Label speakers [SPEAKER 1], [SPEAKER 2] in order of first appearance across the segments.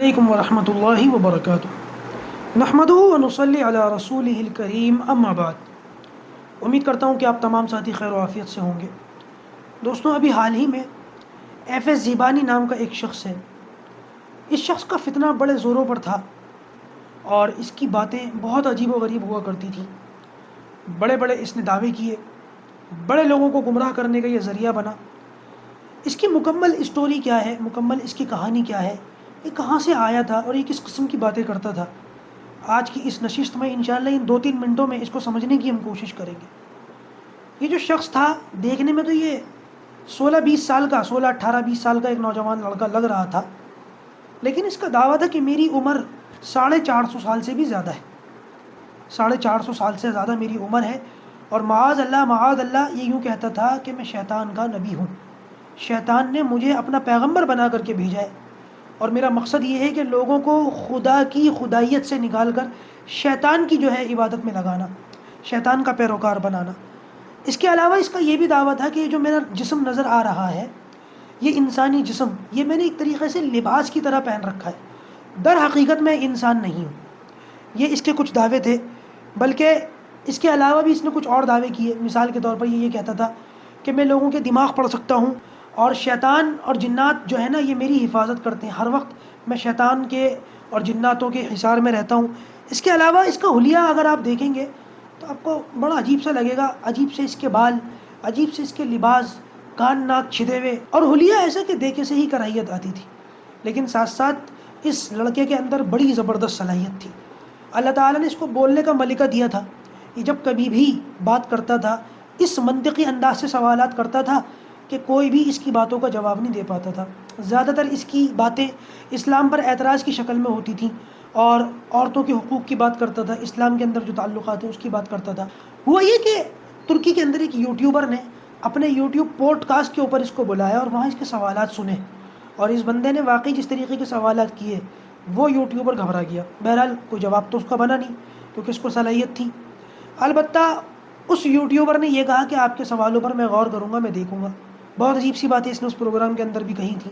[SPEAKER 1] علیکم ورحمۃ اللہ وبرکاتہ۔ نحمدہ ونصلی علی رسولہ الکریم، اما بعد۔ امید کرتا ہوں کہ آپ تمام ساتھی خیر و عافیت سے ہوں گے۔ دوستوں، ابھی حال ہی میں ایف ایس زیبانی نام کا ایک شخص ہے۔ اس شخص کا فتنہ بڑے زوروں پر تھا اور اس کی باتیں بہت عجیب و غریب ہوا کرتی تھیں۔ بڑے بڑے اس نے دعوے کیے، بڑے لوگوں کو گمراہ کرنے کا یہ ذریعہ بنا۔ اس کی مکمل اسٹوری کیا ہے، مکمل اس کی کہانی کیا ہے، یہ کہاں سے آیا تھا اور یہ کس قسم کی باتیں کرتا تھا، آج کی اس نشست میں انشاءاللہ ان 2-3 منٹوں میں اس کو سمجھنے کی ہم کوشش کریں گے۔ یہ جو شخص تھا، دیکھنے میں تو یہ 16-20 سال کا 16-18-20 سال کا ایک نوجوان لڑکا لگ رہا تھا، لیکن اس کا دعویٰ تھا کہ میری عمر 450 سال سے بھی زیادہ ہے، 450 سال سے زیادہ میری عمر ہے، اور معاذ اللہ یہ یوں کہتا تھا کہ میں شیطان کا نبی ہوں، شیطان نے مجھے اپنا پیغمبر بنا کر کے بھیجا ہے، اور میرا مقصد یہ ہے کہ لوگوں کو خدا کی خدائیت سے نکال کر شیطان کی جو ہے عبادت میں لگانا، شیطان کا پیروکار بنانا۔ اس کے علاوہ اس کا یہ بھی دعویٰ تھا کہ جو میرا جسم نظر آ رہا ہے، یہ انسانی جسم، یہ میں نے ایک طریقے سے لباس کی طرح پہن رکھا ہے، در حقیقت میں انسان نہیں ہوں۔ یہ اس کے کچھ دعوے تھے، بلکہ اس کے علاوہ بھی اس نے کچھ اور دعوے کیے۔ مثال کے طور پر یہ کہتا تھا کہ میں لوگوں کے دماغ پڑھ سکتا ہوں، اور شیطان اور جنات جو ہے نا، یہ میری حفاظت کرتے ہیں، ہر وقت میں شیطان کے اور جناتوں کے حصار میں رہتا ہوں۔ اس کے علاوہ اس کا حلیہ اگر آپ دیکھیں گے تو آپ کو بڑا عجیب سا لگے گا، عجیب سے اس کے بال، عجیب سے اس کے لباس، کان ناک چھدے ہوئے، اور حلیہ ایسا کہ دیکھے سے ہی کراہیت آتی تھی، لیکن ساتھ ساتھ اس لڑکے کے اندر بڑی زبردست صلاحیت تھی۔ اللہ تعالیٰ نے اس کو بولنے کا ملکہ دیا تھا، یہ جب کبھی بھی بات کرتا تھا اس منطقی انداز سے سوالات کرتا تھا کہ کوئی بھی اس کی باتوں کا جواب نہیں دے پاتا تھا۔ زیادہ تر اس کی باتیں اسلام پر اعتراض کی شکل میں ہوتی تھیں، اور عورتوں کے حقوق کی بات کرتا تھا، اسلام کے اندر جو تعلقات ہیں اس کی بات کرتا تھا۔ ہوا یہ کہ ترکی کے اندر ایک یوٹیوبر نے اپنے یوٹیوب پوڈ کاسٹ کے اوپر اس کو بلایا اور وہاں اس کے سوالات سنے، اور اس بندے نے واقعی جس طریقے کے سوالات کیے، وہ یوٹیوبر گھبرا گیا۔ بہرحال کوئی جواب تو اس کا بنا نہیں، کیونکہ اس کو صلاحیت تھی۔ البتہ اس یوٹیوبر نے یہ کہا کہ آپ کے سوالوں پر میں غور کروں گا، میں دیکھوں گا۔ بہت عجیب سی باتیں اس نے اس پروگرام کے اندر بھی کہی تھیں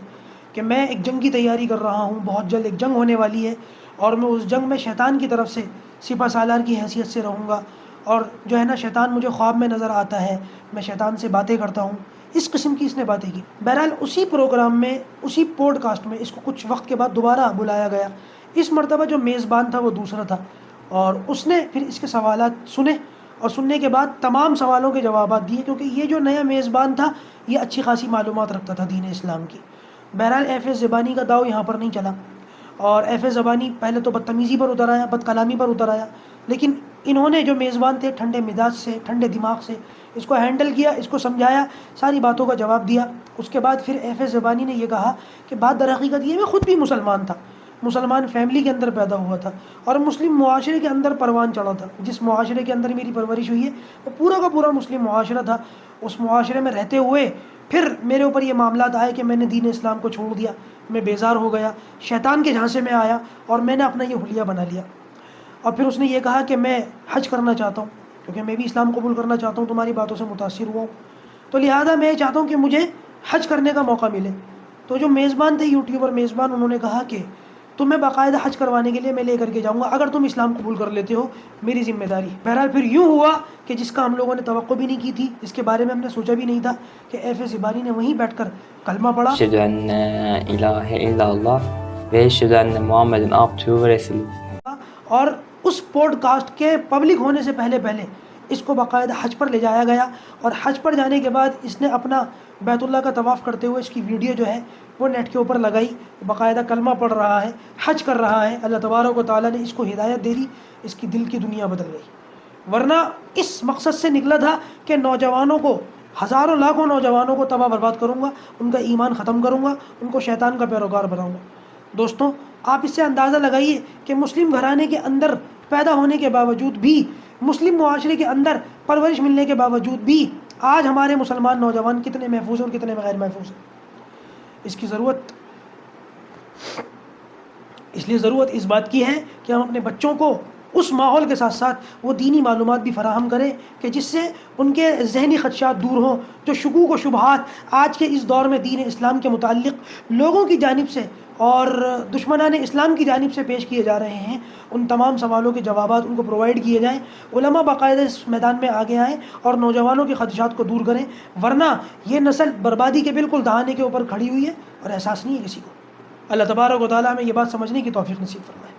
[SPEAKER 1] کہ میں ایک جنگ کی تیاری کر رہا ہوں، بہت جلد ایک جنگ ہونے والی ہے، اور میں اس جنگ میں شیطان کی طرف سے سپہ سالار کی حیثیت سے رہوں گا، اور جو ہے نا شیطان مجھے خواب میں نظر آتا ہے، میں شیطان سے باتیں کرتا ہوں۔ اس قسم کی اس نے باتیں کی۔ بہرحال اسی پروگرام میں، اسی پوڈ کاسٹ میں اس کو کچھ وقت کے بعد دوبارہ بلایا گیا۔ اس مرتبہ جو میزبان تھا وہ دوسرا تھا، اور اس نے پھر اس کے سوالات سنے، اور سننے کے بعد تمام سوالوں کے جوابات دیے، کیونکہ یہ جو نیا میزبان تھا یہ اچھی خاصی معلومات رکھتا تھا دین اسلام کی۔ بہرحال ایف ایس زبانی کا داؤ یہاں پر نہیں چلا، اور ایف ایس زبانی پہلے تو بدتمیزی پر اتر آیا، بد کلامی پر اتر آیا، لیکن انہوں نے جو میزبان تھے ٹھنڈے مزاج سے، ٹھنڈے دماغ سے اس کو ہینڈل کیا، اس کو سمجھایا، ساری باتوں کا جواب دیا۔ اس کے بعد پھر ایف ایس زبانی نے یہ کہا کہ بات در حقیقت یہ، میں خود بھی مسلمان تھا، مسلمان فیملی کے اندر پیدا ہوا تھا، اور مسلم معاشرے کے اندر پروان چڑھا تھا۔ جس معاشرے کے اندر میری پرورش ہوئی ہے وہ پورا کا پورا مسلم معاشرہ تھا۔ اس معاشرے میں رہتے ہوئے پھر میرے اوپر یہ معاملات آئے کہ میں نے دین اسلام کو چھوڑ دیا، میں بیزار ہو گیا، شیطان کے جھانسے میں آیا، اور میں نے اپنا یہ حلیہ بنا لیا۔ اور پھر اس نے یہ کہا کہ میں حج کرنا چاہتا ہوں، کیونکہ میں بھی اسلام قبول کرنا چاہتا ہوں، تمہاری باتوں سے متاثر ہوا ہوں، تو لہٰذا میں چاہتا ہوں کہ مجھے حج کرنے کا موقع ملے۔ تو جو میزبان تھے، یوٹیوبر میزبان، انہوں نے کہا کہ تمہیں باقاعدہ حج کروانے کے لیے میں لے کر کے جاؤں گا، اگر تم اسلام قبول کر لیتے ہو، میری ذمہ داری۔ بہرحال پھر یوں ہوا کہ جس کا ہم لوگوں نے توقع بھی نہیں کی تھی، جس کے بارے میں ہم نے سوچا بھی نہیں تھا، کہ ایف ایس زبانی نے وہیں بیٹھ کر کلمہ پڑھا،
[SPEAKER 2] أشهد أن لا إله إلا الله وأشهد أن محمدا عبده ورسوله۔
[SPEAKER 1] اور اس پوڈ کاسٹ کے پبلک ہونے سے پہلے اس کو باقاعدہ حج پر لے جایا گیا، اور حج پر جانے کے بعد اس نے اپنا بیت اللہ کا طواف کرتے ہوئے اس کی ویڈیو جو ہے وہ نیٹ کے اوپر لگائی، باقاعدہ کلمہ پڑھ رہا ہے، حج کر رہا ہے۔ اللہ تبارک و تعالیٰ نے اس کو ہدایت دے دی، اس کی دل کی دنیا بدل گئی۔ ورنہ اس مقصد سے نکلا تھا کہ نوجوانوں کو، ہزاروں لاکھوں نوجوانوں کو تباہ برباد کروں گا، ان کا ایمان ختم کروں گا، ان کو شیطان کا پیروکار بناؤں گا۔ دوستوں، آپ اس سے اندازہ لگائیے کہ مسلم گھرانے کے اندر پیدا ہونے کے باوجود بھی، مسلم معاشرے کے اندر پرورش ملنے کے باوجود بھی، آج ہمارے مسلمان نوجوان کتنے محفوظ ہیں اور کتنے غیر محفوظ ہیں۔ اس کی ضرورت، اس لیے ضرورت اس بات کی ہے کہ ہم اپنے بچوں کو اس ماحول کے ساتھ ساتھ وہ دینی معلومات بھی فراہم کرے کہ جس سے ان کے ذہنی خدشات دور ہوں. جو شکوک و شبہات آج کے اس دور میں دین اسلام کے متعلق لوگوں کی جانب سے اور دشمنان اسلام کی جانب سے پیش کیے جا رہے ہیں، ان تمام سوالوں کے جوابات ان کو پرووائڈ کیے جائیں. علماء باقاعدہ اس میدان میں آگے آئیں اور نوجوانوں کے خدشات کو دور کریں، ورنہ یہ نسل بربادی کے بالکل دہانے کے اوپر کھڑی ہوئی ہے اور احساس نہیں ہے کسی کو. اللہ تبارک و تعالیٰ ہمیں یہ بات سمجھنے کی توفیق نصیب فرمائے.